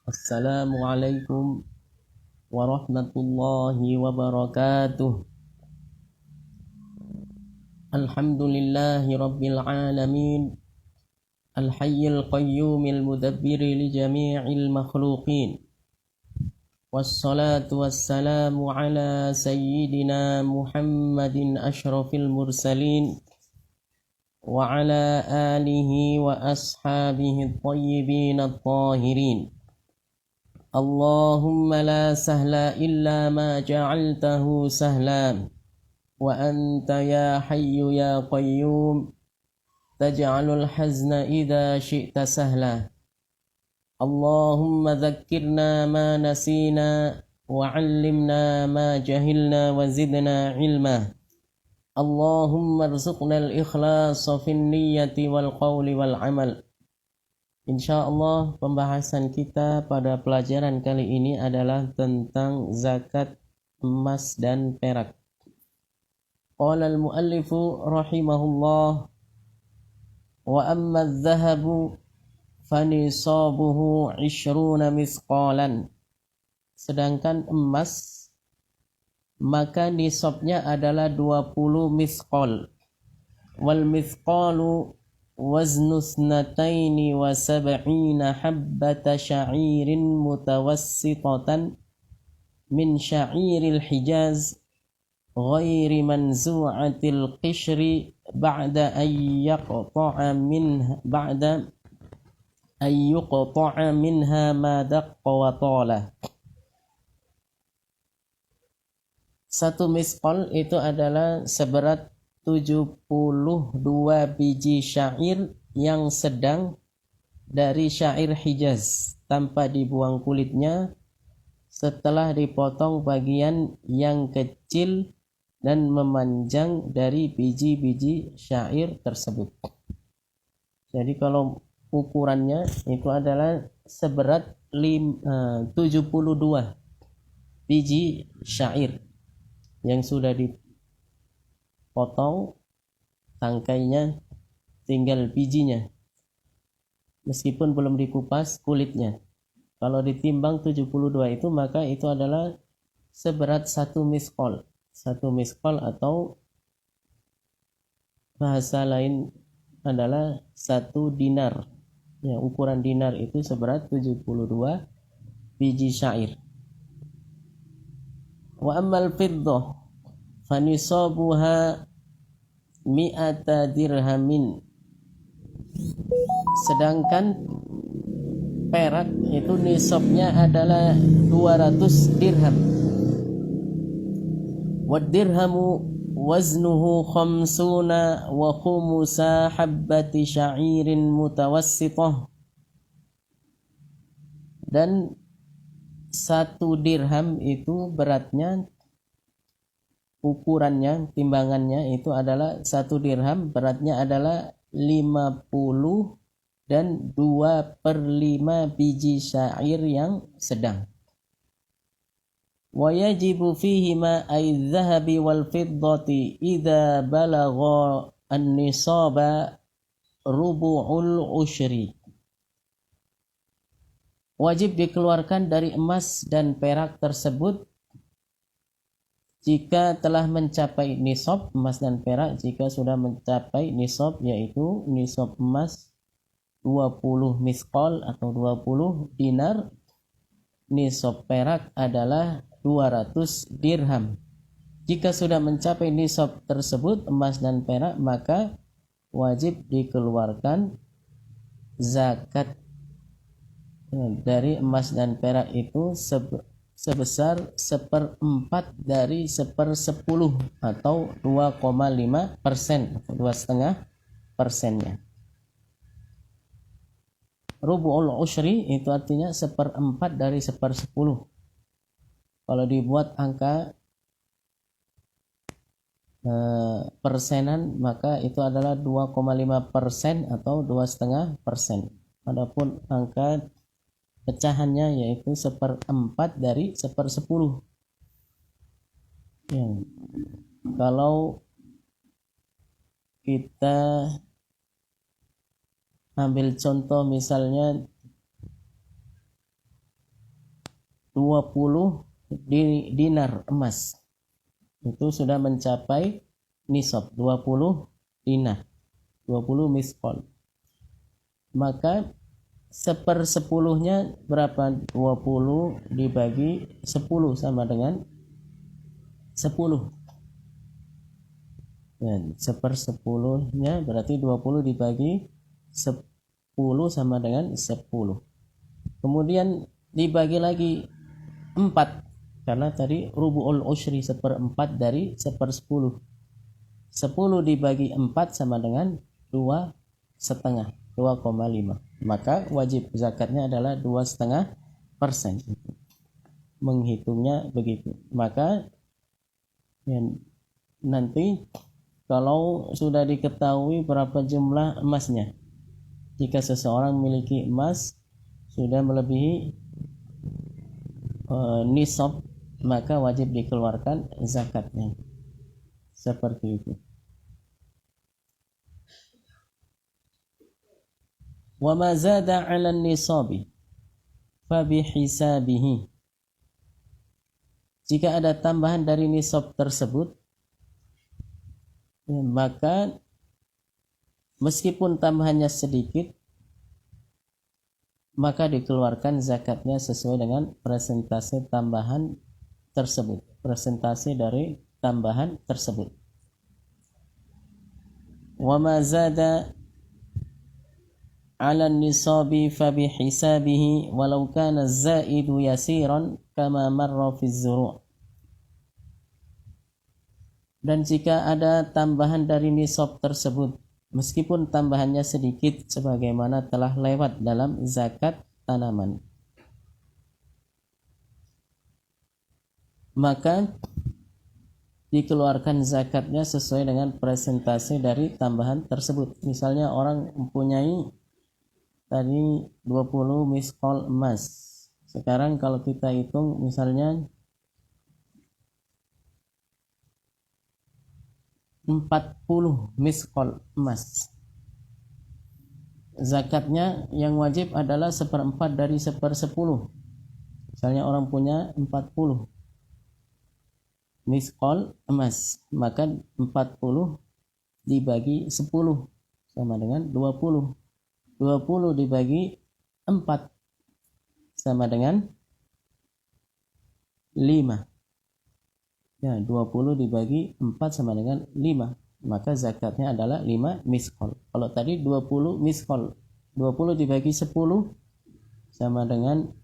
Assalamualaikum warahmatullahi wabarakatuh. Alhamdulillahi rabbil alamin. Al-hayyil qayyumil mudabbiri li jami'il makhluqin. Wassalatu wassalamu ala sayyidina Muhammadin ashrafil mursalin wa ala alihi wa ashabihi at-tayyibin at-tahirin. Allahumma la sahla illa ma ja'altahu sahlan wa anta ya hayyu ya qayyum taj'alul hazna idza syi'ta sahla. Allahumma dhakkirna ma nasina wa 'allimna ma jahilna wa zidna ilma. Allahumma arzuqna al-ikhlasa fin niyyati wal qawli wal 'amal. Insyaallah pembahasan kita pada pelajaran kali ini adalah tentang zakat emas dan perak. Qala al-muallifu rahimahullah wa amma adh-dhahabu fanisabuhu 20 misqalan. Sedangkan emas maka nisabnya adalah 20 misqal. Wal misqalu waznu snataini wa sab'ina habbata sya'irin mutawassitatan min sya'iril Hijaz ghairi manzu'atil qishri ba'da ayyaqta'a minha ma daqqa wa tala. Satu misqal itu adalah seberat 72 biji syair yang sedang dari syair Hijaz tanpa dibuang kulitnya setelah dipotong bagian yang kecil dan memanjang dari biji-biji syair tersebut. Jadi kalau ukurannya itu adalah seberat 72 biji syair yang sudah dipotong tangkainya, tinggal bijinya meskipun belum dikupas kulitnya. Kalau ditimbang 72 itu maka itu adalah seberat satu misqal. Satu misqal atau bahasa lain adalah satu dinar. Ya, ukuran dinar itu seberat 72 biji syair. Wa ammal fiddah fanisabuha mi'ata dirhamin. Sedangkan perak itu nisabnya adalah 200 dirham. Wad dirhamu waznuhu khamsuna wa khumusa habbati sya'irin mutawassitah. Dan satu dirham itu beratnya, ukurannya, timbangannya itu adalah satu dirham beratnya adalah 50 dan 2/5 biji syair yang sedang. Wa yajibu fihima ay-dhahabi wal fiddati idza balagha an-nisaba rubu'ul usyri. Wajib dikeluarkan dari emas dan perak tersebut jika telah mencapai nisab emas dan perak, jika sudah mencapai nisab yaitu nisab emas 20 misqal atau 20 dinar, nisab perak adalah 200 dirham. Jika sudah mencapai nisab tersebut emas dan perak maka wajib dikeluarkan zakat dari emas dan perak itu sebesar 1/4 dari 1/10 atau 2,5%, 2,5%-nya. Rubu'ul usyri itu artinya 1/4 dari 1/10. Kalau dibuat angka persenan maka itu adalah 2,5% atau 2,5%. Adapun angka pecahannya yaitu 1/4 dari 1/10. Ya. Kalau kita ambil contoh misalnya 20 dinar emas. Itu sudah mencapai nisab 20 dinar, 20 miskol. Maka 1/10-nya berapa? 20 dibagi 10 sama dengan 10. Ya, 1/10-nya berarti 20 dibagi 10 sama dengan 10. Kemudian dibagi lagi 4, karena tadi rubu'ul usyri 1/4 dari 1/10. 10 dibagi 4 sama dengan 2,5, 2,5. Maka wajib zakatnya adalah 2,5%. Menghitungnya begitu. Maka ya, nanti kalau sudah diketahui berapa jumlah emasnya, jika seseorang memiliki emas sudah melebihi nisab, maka wajib dikeluarkan zakatnya. Seperti itu. Wa ma zada 'ala an-nisabi fa bihisabihi. Jika ada tambahan dari nisab tersebut, ya, maka meskipun tambahannya sedikit, maka dikeluarkan zakatnya sesuai dengan persentase tambahan tersebut, persentase dari tambahan tersebut. Wa ma zada 'ala an-nisabi fa bihisabihi walau kana az-za'idu yasiran kama marra fi az-zuru'. Dan jika ada tambahan dari nisab tersebut, meskipun tambahannya sedikit sebagaimana telah lewat dalam zakat tanaman, maka dikeluarkan zakatnya sesuai dengan persentase dari tambahan tersebut. Misalnya orang mempunyai tadi 20 miskol emas. Sekarang kalau kita hitung misalnya 40 miskol emas, zakatnya yang wajib adalah 1/4 dari 1/10. Misalnya orang punya 40 miskol emas, maka 40 dibagi 10 sama dengan 20. 20 dibagi 4 sama dengan 5. Ya, 20 dibagi 4 sama dengan 5. Maka zakatnya adalah 5 miskol. Kalau tadi 20 miskol, 20 dibagi 10 sama dengan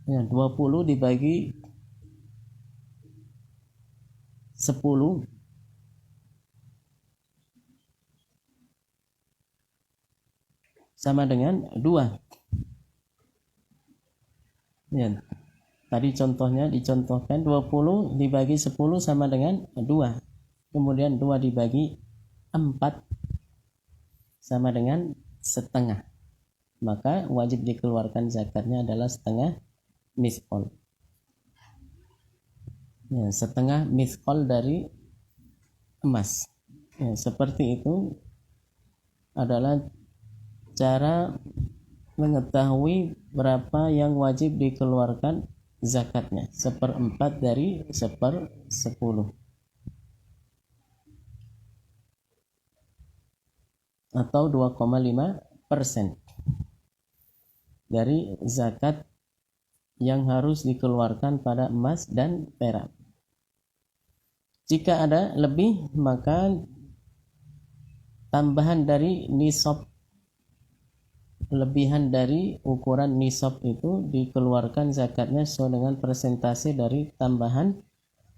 20 dibagi 10 sama dengan 2. Ya, tadi contohnya dicontohkan 20 dibagi 10 sama dengan 2. Kemudian 2 dibagi 4 sama dengan setengah. Maka wajib dikeluarkan zakatnya adalah setengah miskol. Ya, setengah miskol dari emas. Ya, seperti itu adalah cara mengetahui berapa yang wajib dikeluarkan zakatnya. 1/4 dari 1/10 atau 2,5% dari zakat yang harus dikeluarkan pada emas dan perak. Jika ada lebih, maka tambahan dari nisab, lebihan dari ukuran nisab itu dikeluarkan zakatnya sesuai dengan persentase dari tambahan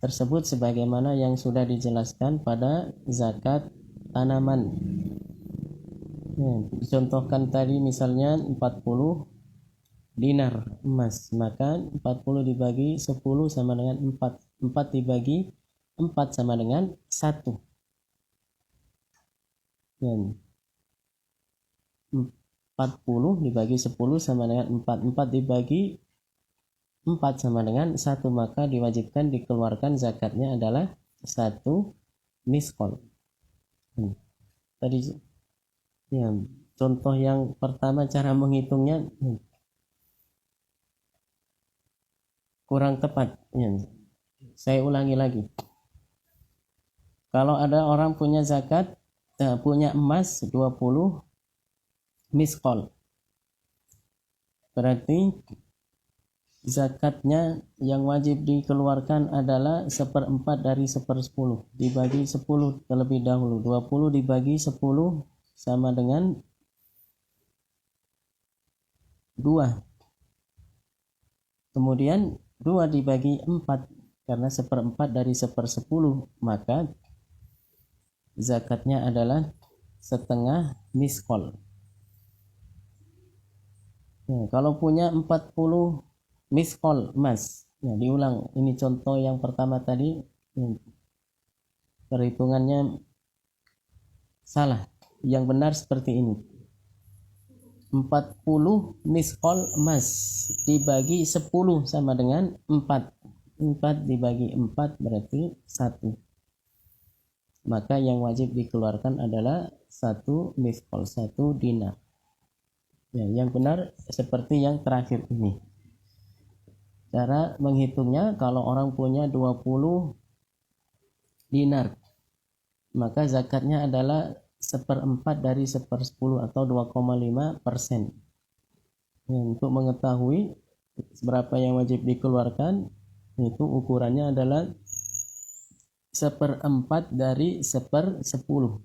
tersebut sebagaimana yang sudah dijelaskan pada zakat tanaman. Ya, dicontohkan tadi misalnya 40 dinar emas, maka 40 dibagi 10 sama dengan 4. 4 dibagi 4 sama dengan 1. Dan 40 dibagi 10 sama dengan 4. 4 dibagi 4 sama dengan 1, maka diwajibkan dikeluarkan zakatnya adalah 1 miskol. tadi ya, contoh yang pertama cara menghitungnya kurang tepat ya. Saya ulangi lagi. Kalau ada orang punya zakat, punya emas 20 miskol, berarti zakatnya yang wajib dikeluarkan adalah 1/4 dari 1/10, dibagi 10 terlebih dahulu. 20 dibagi 10 sama dengan 2. Kemudian 2 dibagi 4, karena 1/4 dari 1/10, maka zakatnya adalah setengah miskol. Ya, kalau punya 40 miskol emas, ya, diulang, ini contoh yang pertama tadi, perhitungannya salah. Yang benar seperti ini. 40 miskol emas dibagi 10 sama dengan 4. 4 dibagi 4 berarti 1. Maka yang wajib dikeluarkan adalah 1 miskol, 1 dinar. Ya, yang benar seperti yang terakhir ini. Cara menghitungnya, kalau orang punya 20 dinar, maka zakatnya adalah 1/4 dari 1/10 atau 2,5%. Ya, untuk mengetahui berapa yang wajib dikeluarkan, itu ukurannya adalah 1/4 dari 1/10.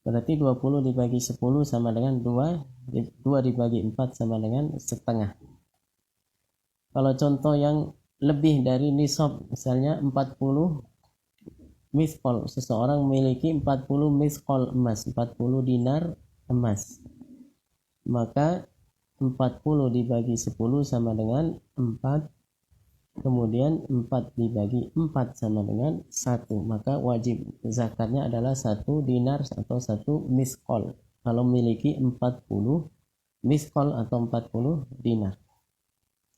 Berarti 20 dibagi 10 sama dengan 2, 2 dibagi 4 sama dengan setengah. Kalau contoh yang lebih dari nisab, misalnya 40 miskol, seseorang memiliki 40 miskol emas, 40 dinar emas, maka 40 dibagi 10 sama dengan 4, kemudian 4 dibagi 4 sama dengan 1, maka wajib zakatnya adalah 1 dinar atau 1 miskol kalau memiliki 40 miskol atau 40 dinar.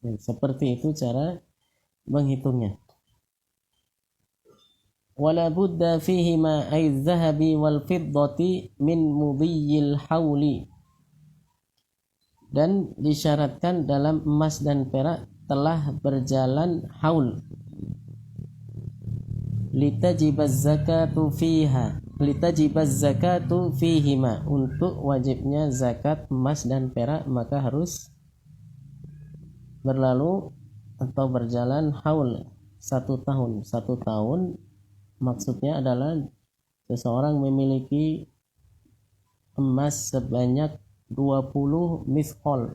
Ya, seperti itu cara menghitungnya. Wala budda fihima ay zahabi wal fiddati min mudiyil hauli, dan disyaratkan dalam emas dan perak telah berjalan haul. Litajibaz zakatu fiha, litajibaz zakatu fihima, untuk wajibnya zakat emas dan perak maka harus berlalu atau berjalan haul 1 tahun. 1 tahun maksudnya adalah seseorang memiliki emas sebanyak 20 miskol,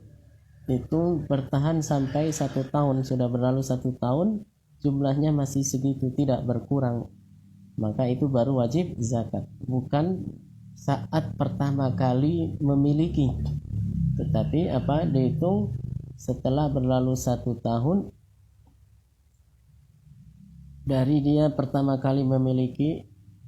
itu bertahan sampai 1 tahun. Sudah berlalu 1 tahun, jumlahnya masih segitu, tidak berkurang, maka itu baru wajib zakat. Bukan saat pertama kali memiliki, tetapi dihitung setelah berlalu 1 tahun dari dia pertama kali memiliki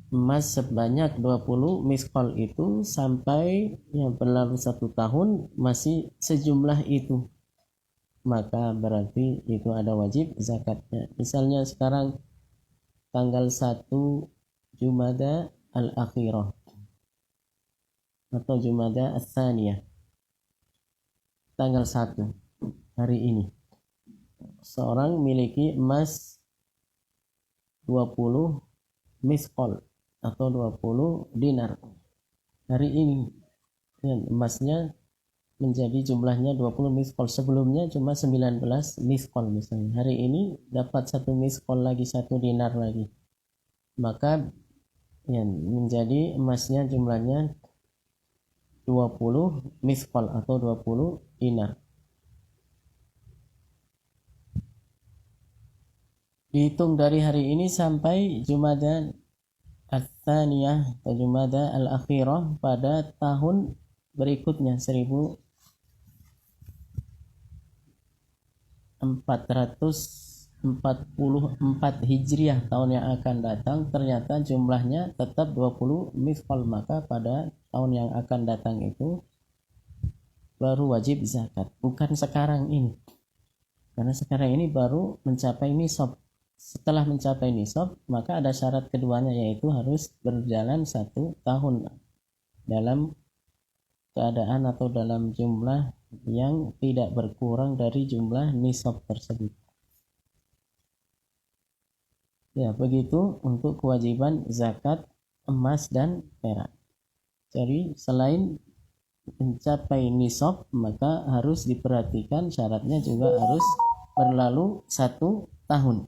emas sebanyak 20 miskol itu sampai yang berlalu 1 tahun masih sejumlah itu, maka berarti itu ada wajib zakatnya. Misalnya sekarang tanggal 1 Jumada al-Akhirah atau Jumada as-Tsaniyah, tanggal 1 hari ini, seorang memiliki emas 20 miskol atau 20 dinar hari ini, ya, emasnya menjadi jumlahnya 20 miskol. Sebelumnya cuma 19 miskol misalnya, hari ini dapat 1 miskol lagi, 1 dinar lagi, maka ya, menjadi emasnya jumlahnya 20 miskol atau 20 dinar. Dihitung dari hari ini sampai Jumada Ats-Tsaniyah atau Jumada al-Akhirah pada tahun berikutnya 1444 Hijriah, tahun yang akan datang, ternyata jumlahnya tetap 20 miskol, maka pada tahun yang akan datang itu baru wajib zakat, bukan sekarang ini, karena sekarang ini baru mencapai nisab. Setelah mencapai nisab, maka ada syarat keduanya, yaitu harus berjalan 1 tahun. dalam keadaan atau dalam jumlah yang tidak berkurang dari jumlah nisab tersebut. Ya, begitu untuk kewajiban zakat emas dan perak. Jadi selain mencapai nisab, maka harus diperhatikan syaratnya juga harus berlalu 1 tahun,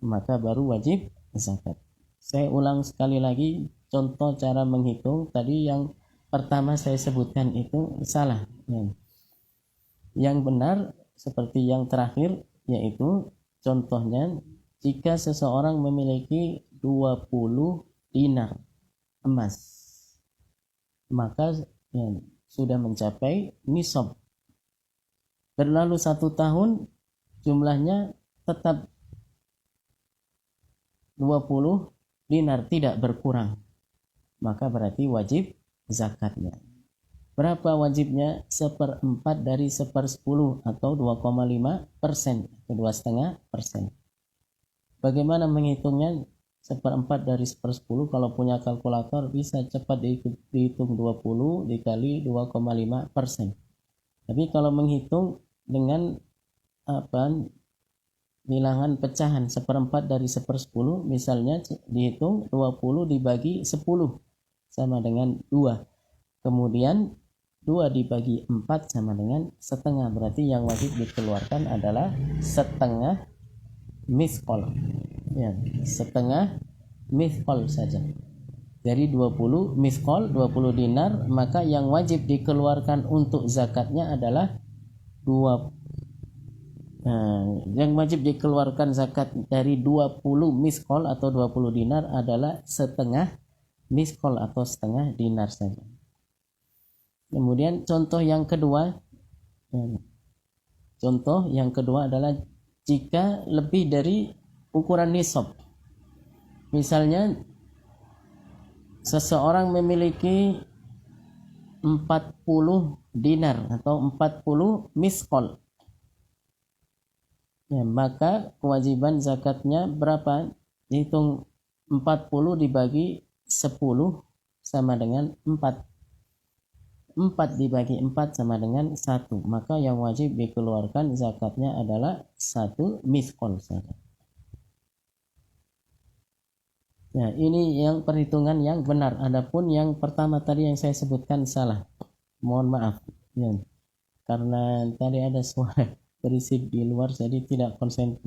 maka baru wajib zakat. Saya ulang sekali lagi, contoh cara menghitung tadi yang pertama saya sebutkan itu salah. Yang benar seperti yang terakhir, yaitu contohnya jika seseorang memiliki 20 dinar emas, maka sudah mencapai nisab. Berlalu 1 tahun, jumlahnya tetap 20 dinar, tidak berkurang, maka berarti wajib zakatnya. Berapa wajibnya? 1/4 dari 1/10 atau 2,5%, atau 2,5%. Bagaimana menghitungnya? 1/4 dari 1/10, kalau punya kalkulator bisa cepat dihitung 20 dikali 2,5%. Tapi kalau menghitung dengan bilangan pecahan 1/4 dari 1/10, misalnya dihitung 20 dibagi 10 sama dengan 2. Kemudian 2 dibagi 4 sama dengan setengah. Berarti yang wajib dikeluarkan adalah setengah misqal. Ya, setengah misqal saja. Jadi 20 misqal, 20 dinar, maka yang wajib dikeluarkan untuk zakatnya adalah yang wajib dikeluarkan zakat dari 20 misqal atau 20 dinar adalah setengah misqal atau setengah dinar saja. Kemudian contoh yang kedua adalah jika lebih dari ukuran nisab. Misalnya seseorang memiliki 40 dinar atau 40 misqal, maka kewajiban zakatnya berapa? Dihitung 40 dibagi 10 sama dengan 4. 4 dibagi 4 sama dengan 1. Maka yang wajib dikeluarkan zakatnya adalah 1 misqal saja. Ya, ini yang perhitungan yang benar. Adapun yang pertama tadi yang saya sebutkan salah. Mohon maaf. Ya, karena tadi ada suara berisik di luar, jadi tidak konsen.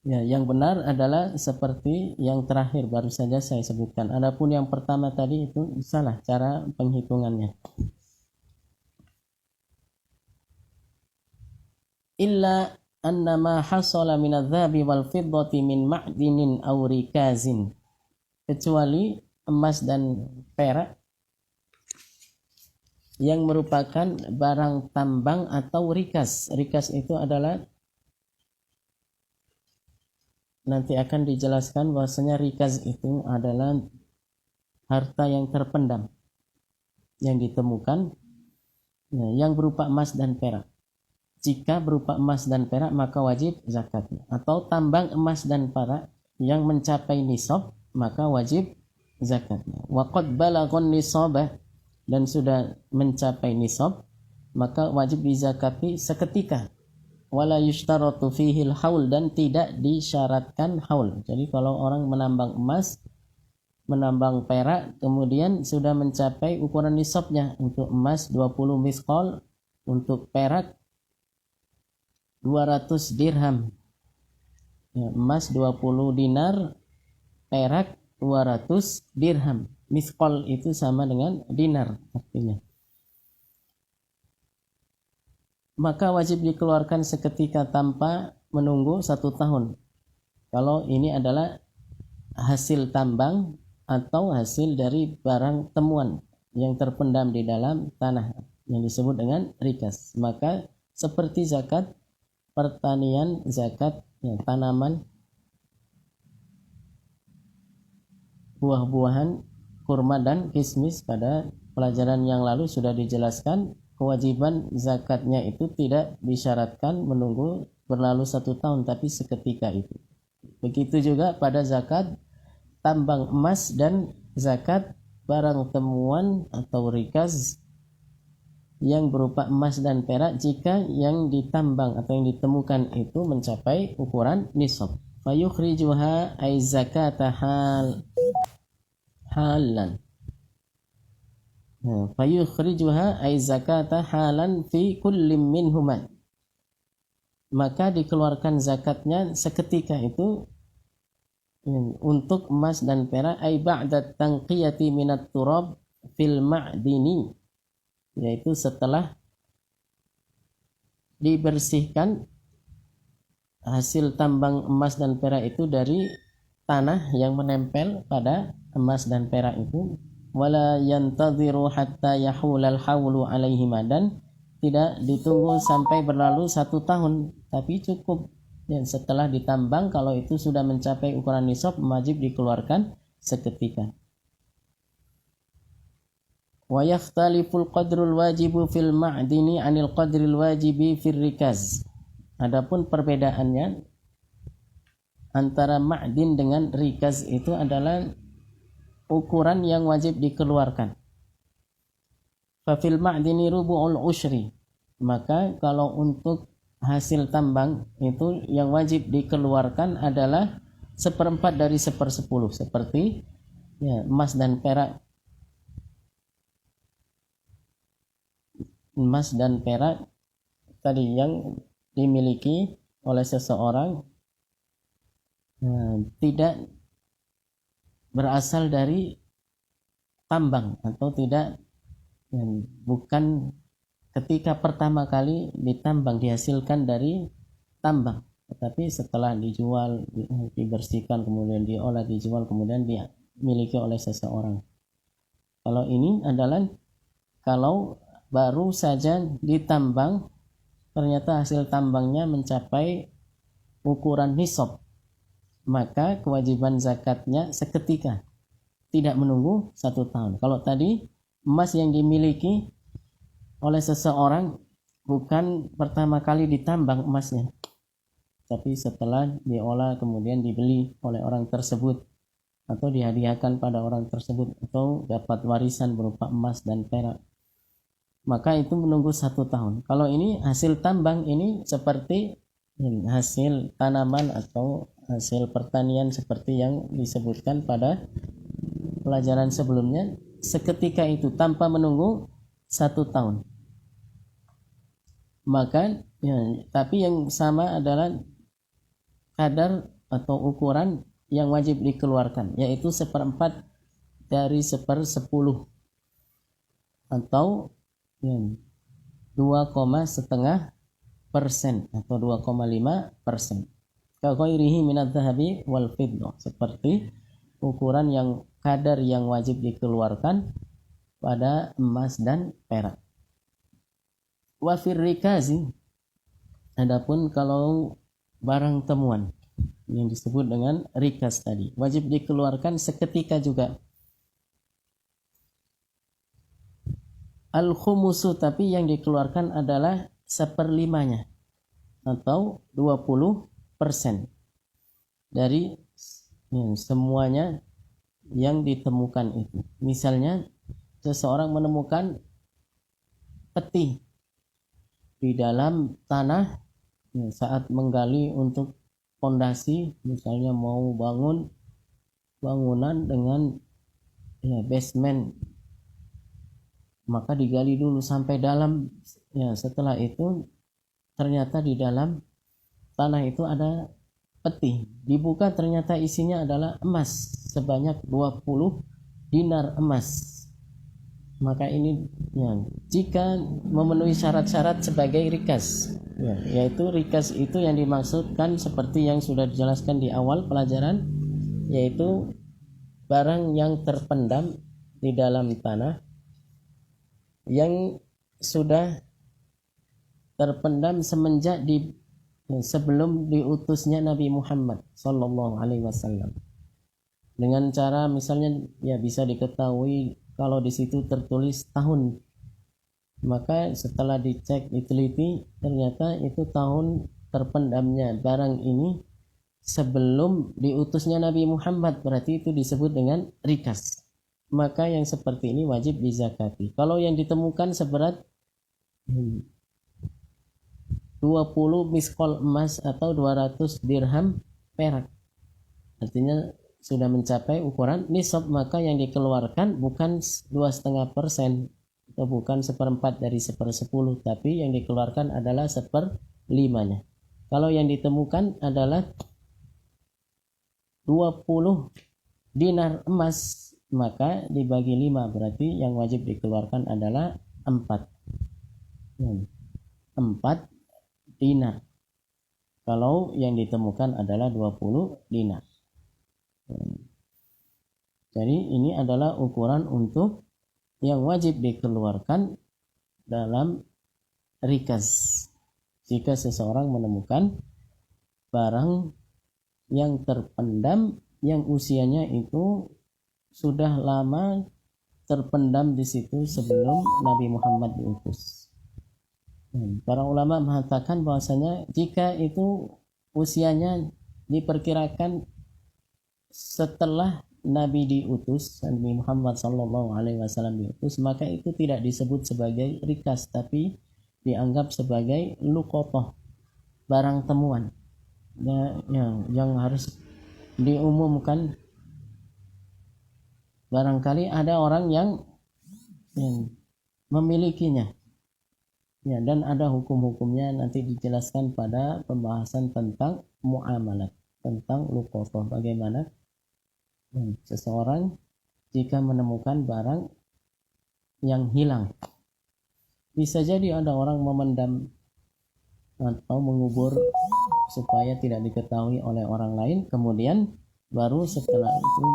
Ya, yang benar adalah seperti yang terakhir baru saja saya sebutkan. Adapun yang pertama tadi itu salah cara penghitungannya. Illa annama hasala min adz-dzahabi wal fiddati min ma'dinin aw rikazin. Kecuali emas dan perak yang merupakan barang tambang atau rikas. Rikas itu adalah, nanti akan dijelaskan bahwasanya rikas itu adalah harta yang terpendam yang ditemukan, yang berupa emas dan perak. Jika berupa emas dan perak maka wajib zakatnya. Atau tambang emas dan perak yang mencapai nisab maka wajib zakatnya. Waqad balaghun nisabah, dan sudah mencapai nisab maka wajib dizakati seketika. Wala yushtaratu fihil haul, dan tidak disyaratkan haul. Jadi kalau orang menambang emas, menambang perak, kemudian sudah mencapai ukuran nisabnya, untuk emas 20 misqal, untuk perak 200 dirham. Ya, emas 20 dinar, perak 200 dirham. Misqal itu sama dengan dinar artinya. Maka wajib dikeluarkan seketika tanpa menunggu 1 tahun. Kalau ini adalah hasil tambang atau hasil dari barang temuan yang terpendam di dalam tanah yang disebut dengan rikas. Maka seperti zakat pertanian, zakat tanaman, buah-buahan, kurma dan kismis, pada pelajaran yang lalu sudah dijelaskan kewajiban zakatnya itu tidak disyaratkan menunggu berlalu 1 tahun, tapi seketika itu. Begitu juga pada zakat tambang emas dan zakat barang temuan atau rikaz yang berupa emas dan perak jika yang ditambang atau yang ditemukan itu mencapai ukuran nisab. Fayukhrijuha ay zakata halan. Fayukhrijuha ay zakata halan fi kulli minhuma. Maka dikeluarkan zakatnya seketika itu untuk emas dan perak ay ba'da tanqiyati minat turab fil ma'dini, yaitu setelah dibersihkan hasil tambang emas dan perak itu dari tanah yang menempel pada emas dan perak itu. Wala yantadhiru hatta yahulal hawlu alaihima, dan tidak ditunggu sampai berlalu 1 tahun, tapi cukup dan setelah ditambang kalau itu sudah mencapai ukuran nisab wajib dikeluarkan seketika. Wa yakhtaliful qadrul wajibu fil ma'dini 'anil qadril wajibi fil rikaz. Adapun perbedaannya antara ma'din dengan rikaz itu adalah ukuran yang wajib dikeluarkan. Fa fil ma'dini rubu'ul usyri, maka kalau untuk hasil tambang itu yang wajib dikeluarkan adalah 1/4 dari 1/10, seperti emas dan perak. Emas dan perak tadi yang dimiliki oleh seseorang tidak berasal dari tambang atau tidak, bukan ketika pertama kali ditambang dihasilkan dari tambang, tetapi setelah dijual, dibersihkan, kemudian diolah, dijual, kemudian dimiliki oleh seseorang. Kalau ini adalah kalau baru saja ditambang, ternyata hasil tambangnya mencapai ukuran nisab, maka kewajiban zakatnya seketika, tidak menunggu 1 tahun. Kalau tadi emas yang dimiliki oleh seseorang bukan pertama kali ditambang emasnya, tapi setelah diolah kemudian dibeli oleh orang tersebut atau dihadiahkan pada orang tersebut atau dapat warisan berupa emas dan perak, maka itu menunggu 1 tahun. Kalau ini hasil tambang, ini seperti hasil tanaman atau hasil pertanian seperti yang disebutkan pada pelajaran sebelumnya, seketika itu tanpa menunggu 1 tahun. Maka tapi yang sama adalah kadar atau ukuran yang wajib dikeluarkan, yaitu 1/4 dari 1/10 atau 2,5% atau 2,5%. Kaghairihi minadz zahabi wal fiddah, seperti ukuran yang kadar yang wajib dikeluarkan pada emas dan perak. Wa fir rikazi, adapun kalau barang temuan yang disebut dengan rikaz tadi, wajib dikeluarkan seketika juga. Al-khumusu, tapi yang dikeluarkan adalah 1/5-nya atau 20% dari semuanya yang ditemukan itu. Misalnya seseorang menemukan peti di dalam tanah saat menggali untuk fondasi, misalnya mau bangun bangunan dengan basement, maka digali dulu sampai dalam, setelah itu ternyata di dalam tanah itu ada peti, dibuka ternyata isinya adalah emas sebanyak 20 dinar emas. Maka ini jika memenuhi syarat-syarat sebagai rikaz, yaitu rikaz itu yang dimaksudkan seperti yang sudah dijelaskan di awal pelajaran, yaitu barang yang terpendam di dalam tanah yang sudah terpendam semenjak sebelum diutusnya Nabi Muhammad sallallahu alaihi wasallam. Dengan cara misalnya bisa diketahui kalau di situ tertulis tahun, maka setelah dicek, diteliti, ternyata itu tahun terpendamnya barang ini sebelum diutusnya Nabi Muhammad, berarti itu disebut dengan rikas. Maka yang seperti ini wajib dizakati. Kalau yang ditemukan seberat 20 miskol emas atau 200 dirham perak, artinya sudah mencapai ukuran nisab, maka yang dikeluarkan bukan 2,5% atau bukan 1/4 dari 1/10, tapi yang dikeluarkan adalah 1/5-nya. Kalau yang ditemukan adalah 20 dinar emas, maka dibagi 5, berarti yang wajib dikeluarkan adalah 4 dinar. Kalau yang ditemukan adalah 20 dinar. Jadi ini adalah ukuran untuk yang wajib dikeluarkan dalam rikas. Jika seseorang menemukan barang yang terpendam, yang usianya itu sudah lama terpendam di situ sebelum Nabi Muhammad diutus. Para ulama mengatakan bahwasanya jika itu usianya diperkirakan setelah Nabi diutus, Nabi Muhammad SAW diutus, maka itu tidak disebut sebagai rikas, tapi dianggap sebagai luqatah, barang temuan yang harus diumumkan. Barangkali ada orang yang memilikinya, dan ada hukum-hukumnya nanti dijelaskan pada pembahasan tentang muamalat, tentang luqatah, bagaimana seseorang jika menemukan barang yang hilang. Bisa jadi ada orang memendam atau mengubur supaya tidak diketahui oleh orang lain, kemudian baru setelah itu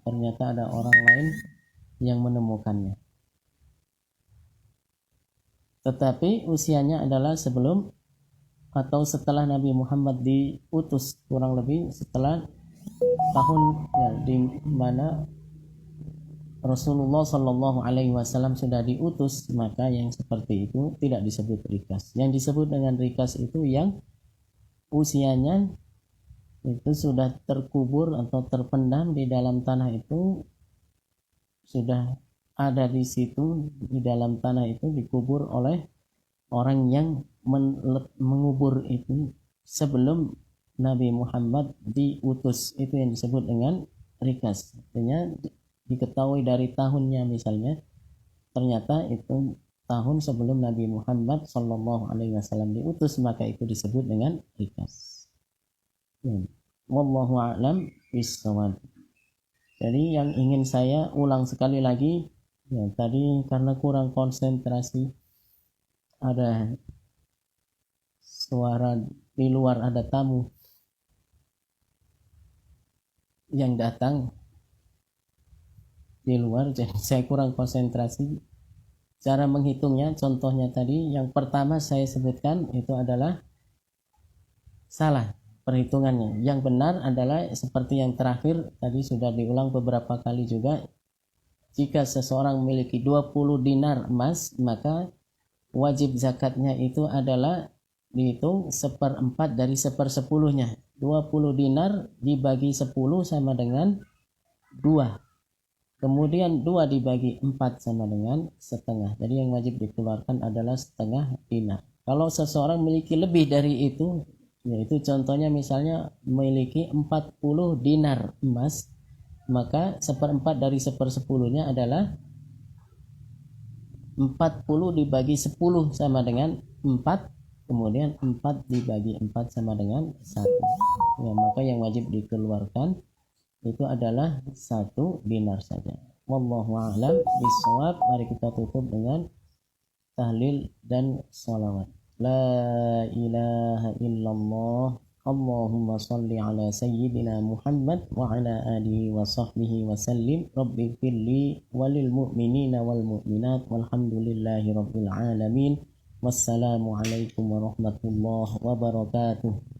ternyata ada orang lain yang menemukannya. Tetapi usianya adalah sebelum atau setelah Nabi Muhammad diutus, kurang lebih setelah tahun di mana Rasulullah SAW sudah diutus, maka yang seperti itu tidak disebut rikas. Yang disebut dengan rikas itu yang usianya itu sudah terkubur atau terpendam di dalam tanah, itu sudah ada di situ, di dalam tanah itu dikubur oleh orang yang mengubur itu sebelum Nabi Muhammad diutus, itu yang disebut dengan rikas. Artinya diketahui dari tahunnya, misalnya ternyata itu tahun sebelum Nabi Muhammad SAW diutus, maka itu disebut dengan rikas. Wallahu a'lam bishawab. Jadi yang ingin saya ulang sekali lagi, tadi karena kurang konsentrasi, ada suara di luar, ada tamu yang datang di luar, jadi saya kurang konsentrasi. Cara menghitungnya, contohnya tadi yang pertama saya sebutkan itu adalah salah perhitungannya. Yang benar adalah seperti yang terakhir tadi, sudah diulang beberapa kali juga. Jika seseorang memiliki 20 dinar emas, maka wajib zakatnya itu adalah dihitung 1/4 dari 1/10-nya. 20 dinar dibagi 10 sama dengan 2. Kemudian 2 dibagi 4 sama dengan setengah. Jadi yang wajib dikeluarkan adalah setengah dinar. Kalau seseorang memiliki lebih dari itu, yaitu contohnya misalnya memiliki 40 dinar emas, maka 1/4 dari 1/10-nya adalah 40 dibagi 10 sama dengan 4. Kemudian 4 dibagi 4 sama dengan 1. Maka yang wajib dikeluarkan itu adalah 1 dinar saja. Wallahu a'lam bishawab. Mari kita tutup dengan tahlil dan shalawat. La ilaha illallah. Allahumma salli ala sayyidina Muhammad wa ala alihi wa sahbihi wa sallim. Rabbi firli walil mu'minina wal mu'minat walhamdulillahi rabbil alamin. Wassalamualaikum warahmatullahi wabarakatuh.